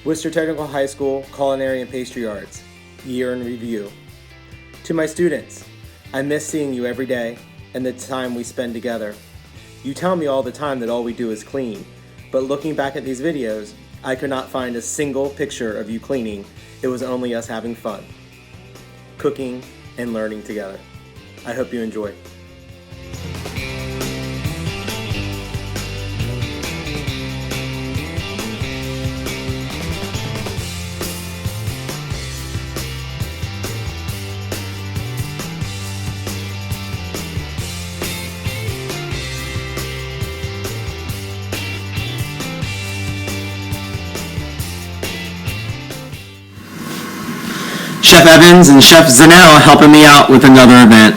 Worcester Technical High School Culinary and Pastry Arts, Year in Review. To my students, I miss seeing you every day and the time we spend together. You tell me all the time that all we do is clean, but looking back at these videos, I could not find a single picture of you cleaning. It was only us having fun, cooking and learning together. I hope you enjoy. Chef Evans and Chef Zanell helping me out with another event.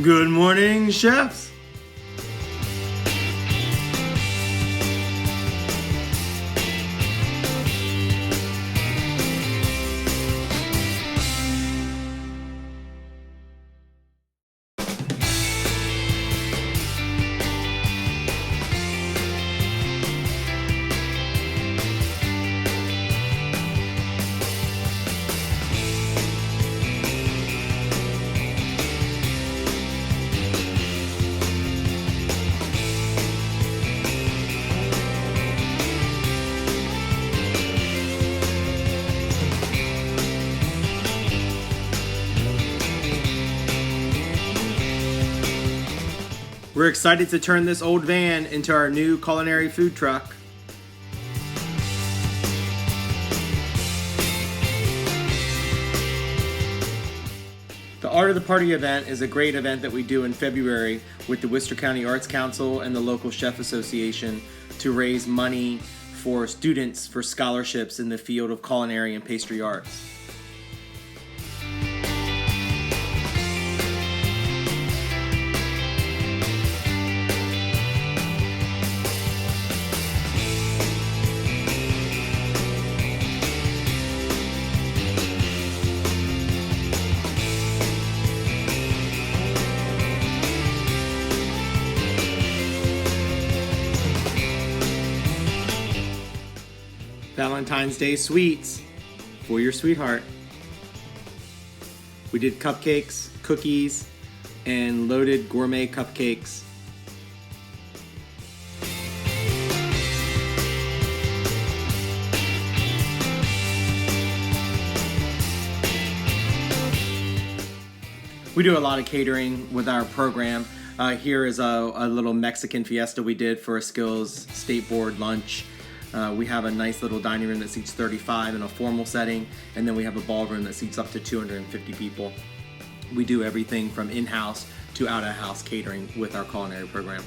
Good morning, chefs. We're excited to turn this old van into our new culinary food truck. The Art of the Party event is a great event that we do in February with the Worcester County Arts Council and the local Chef Association to raise money for students for scholarships in the field of culinary and pastry arts. Valentine's Day sweets for your sweetheart. We did cupcakes, cookies, and loaded gourmet cupcakes. We do a lot of catering with our program. Here is a little Mexican fiesta we did for a Skills State Board lunch. We have a nice little dining room that seats 35 in a formal setting, and then we have a ballroom that seats up to 250 people. We do everything from in-house to out-of-house catering with our culinary program.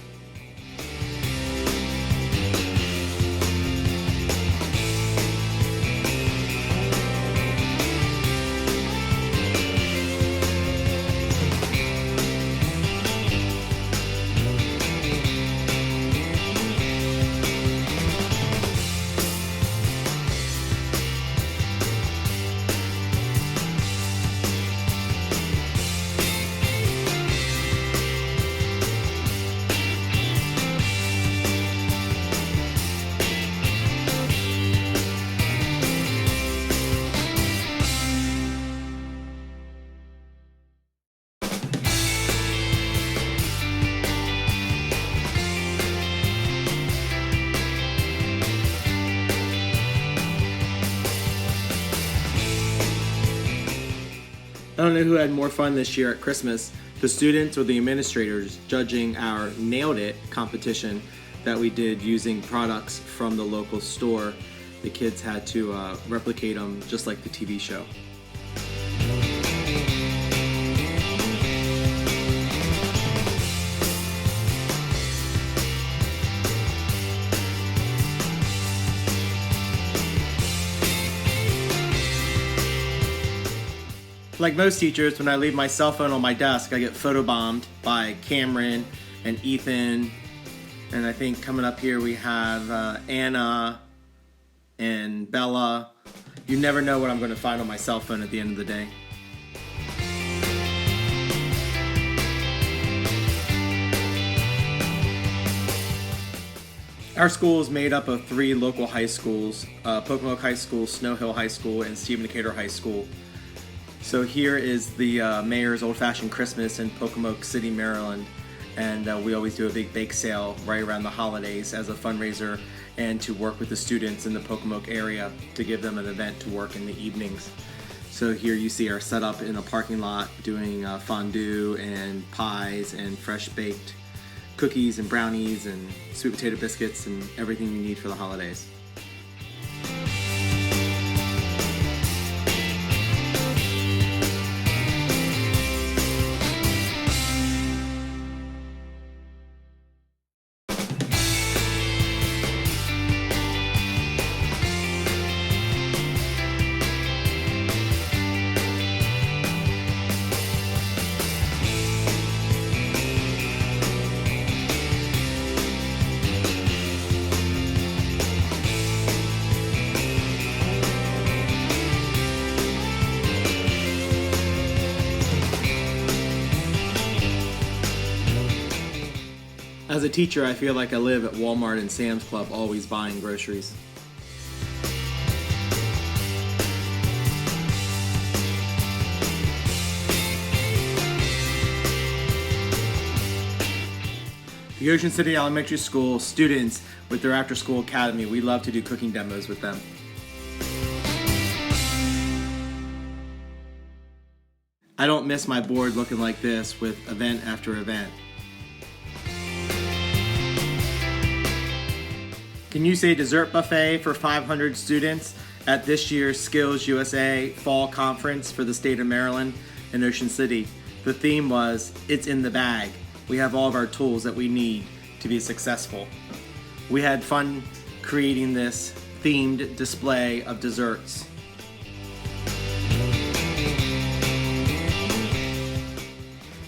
I don't know who had more fun this year at Christmas, the students or the administrators judging our Nailed It competition that we did using products from the local store. The kids had to replicate them just like the TV show. Like most teachers, when I leave my cell phone on my desk, I get photobombed by Cameron and Ethan. And I think coming up here we have Anna and Bella. You never know what I'm going to find on my cell phone at the end of the day. Our school is made up of 3 local high schools, Pocomoke High School, Snow Hill High School, and Stephen Decatur High School. So here is the Mayor's Old Fashioned Christmas in Pocomoke City, Maryland. And we always do a big bake sale right around the holidays as a fundraiser and to work with the students in the Pocomoke area to give them an event to work in the evenings. So here you see our setup in a parking lot doing fondue and pies and fresh baked cookies and brownies and sweet potato biscuits and everything you need for the holidays. As a teacher, I feel like I live at Walmart and Sam's Club, always buying groceries. The Ocean City Elementary School students with their after-school academy, we love to do cooking demos with them. I don't miss my board looking like this with event after event. Can you say dessert buffet for 500 students at this year's Skills USA Fall Conference for the state of Maryland in Ocean City? The theme was, it's in the bag. We have all of our tools that we need to be successful. We had fun creating this themed display of desserts.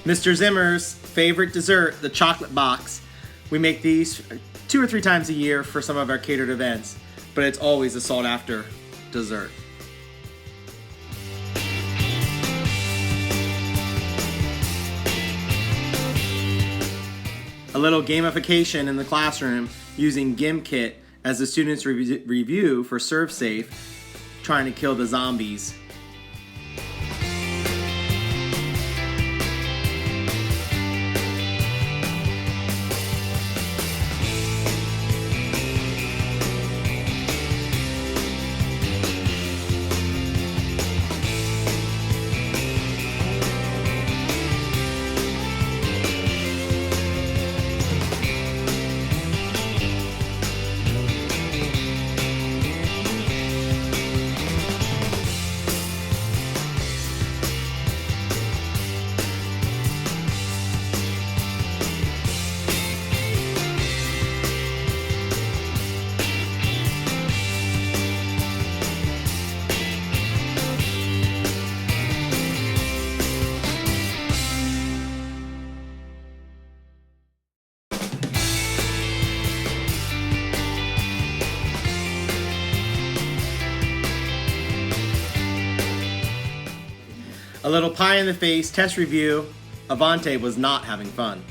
Mr. Zimmer's favorite dessert, the chocolate box. We make these 2 or 3 times a year for some of our catered events, but it's always a sought after dessert. A little gamification in the classroom using GimKit as the students review for Serve Safe, trying to kill the zombies. A little pie in the face test review. Avante was not having fun.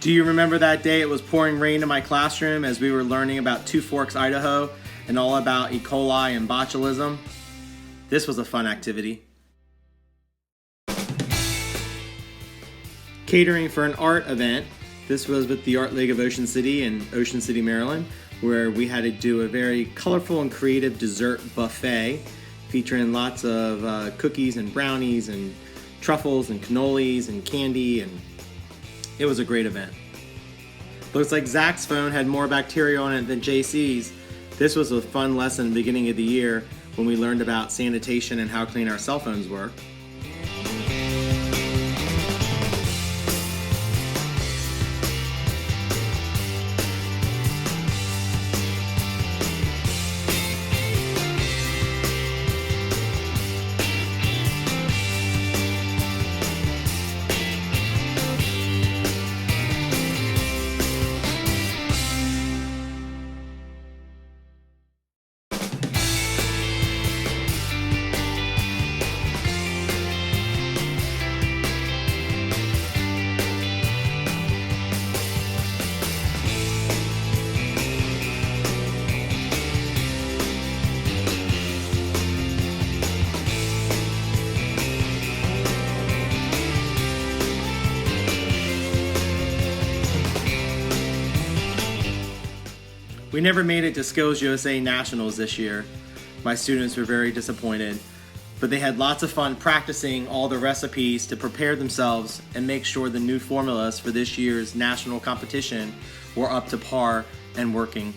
Do you remember that day it was pouring rain in my classroom as we were learning about Two Forks, Idaho, and all about E. coli and botulism? This was a fun activity. Catering for an art event. This was with the Art League of Ocean City in Ocean City, Maryland, where we had to do a very colorful and creative dessert buffet featuring lots of cookies and brownies and truffles and cannolis and candy, and it was a great event. Looks like Zach's phone had more bacteria on it than JC's. This was a fun lesson at the beginning of the year when we learned about sanitation and how clean our cell phones were. We never made it to Skills USA Nationals this year. My students were very disappointed, but they had lots of fun practicing all the recipes to prepare themselves and make sure the new formulas for this year's national competition were up to par and working.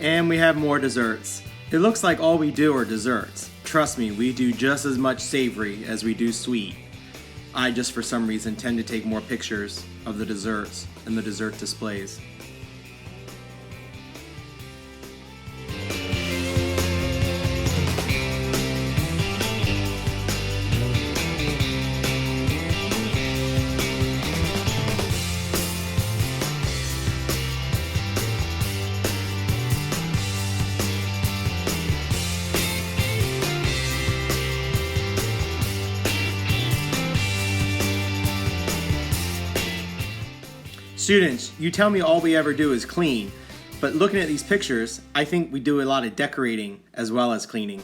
And we have more desserts. It looks like all we do are desserts. Trust me, we do just as much savory as we do sweet. I just for some reason tend to take more pictures of the desserts and the dessert displays. Students, you tell me all we ever do is clean, but looking at these pictures, I think we do a lot of decorating as well as cleaning.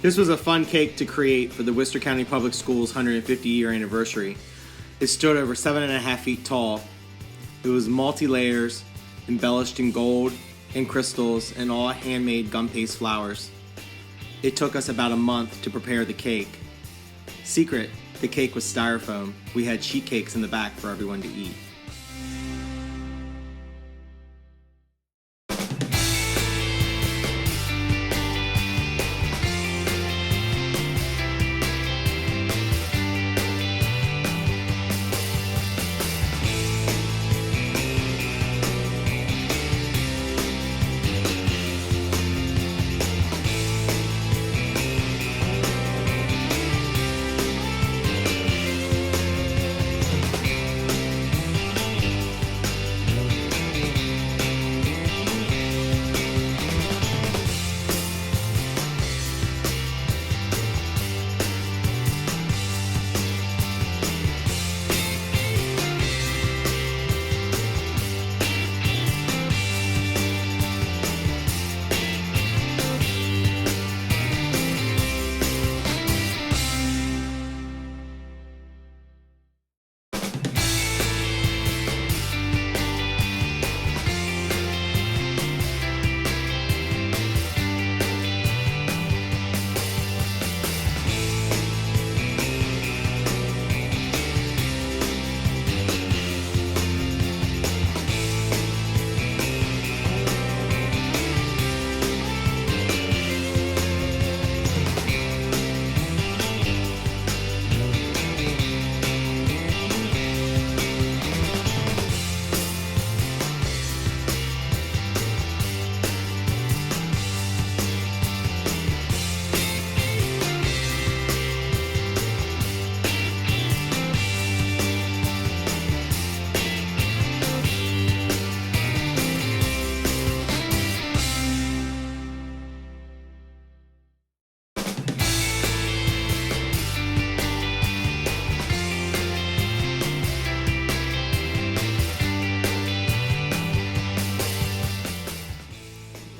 This was a fun cake to create for the Worcester County Public Schools 150-year anniversary. It stood over 7.5 feet tall. It was multi-layers, embellished in gold and crystals and all handmade gum paste flowers. It took us about a month to prepare the cake. Secret, the cake was styrofoam. We had sheet cakes in the back for everyone to eat.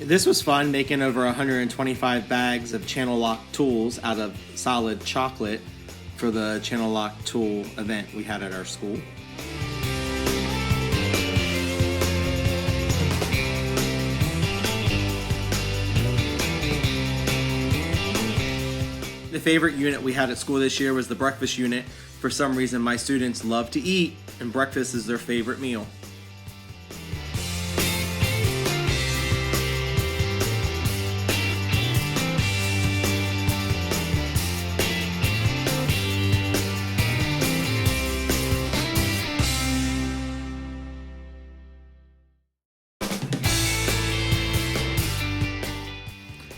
This was fun, making over 125 bags of channel lock tools out of solid chocolate for the channel lock tool event we had at our school. The favorite unit we had at school this year was the breakfast unit. For some reason, my students love to eat, and breakfast is their favorite meal.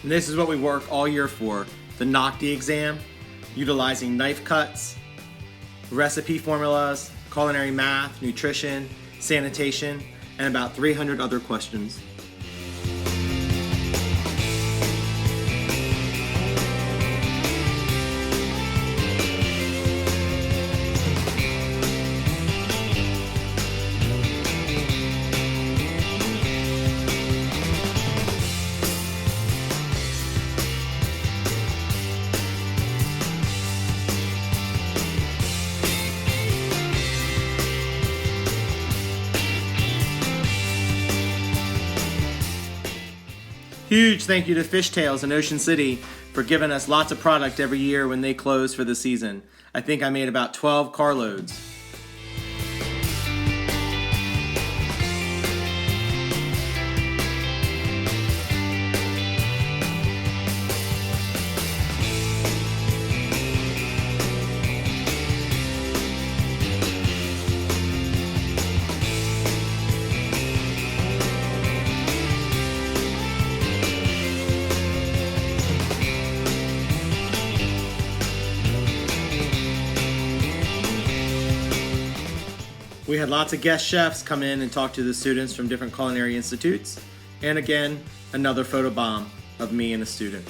And this is what we work all year for: the NOCTI exam, utilizing knife cuts, recipe formulas, culinary math, nutrition, sanitation, and about 300 other questions. Huge thank you to Fishtails in Ocean City for giving us lots of product every year when they close for the season. I think I made about 12 carloads. We had lots of guest chefs come in and talk to the students from different culinary institutes. And again, another photo bomb of me and a student.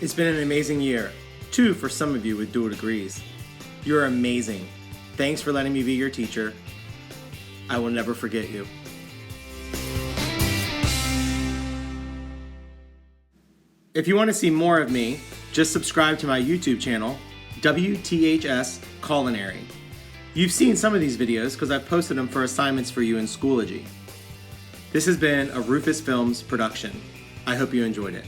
It's been an amazing year. 2 for some of you with dual degrees. You're amazing. Thanks for letting me be your teacher. I will never forget you. If you want to see more of me, just subscribe to my YouTube channel, WTHS Culinary. You've seen some of these videos because I've posted them for assignments for you in Schoology. This has been a Rufus Films production. I hope you enjoyed it.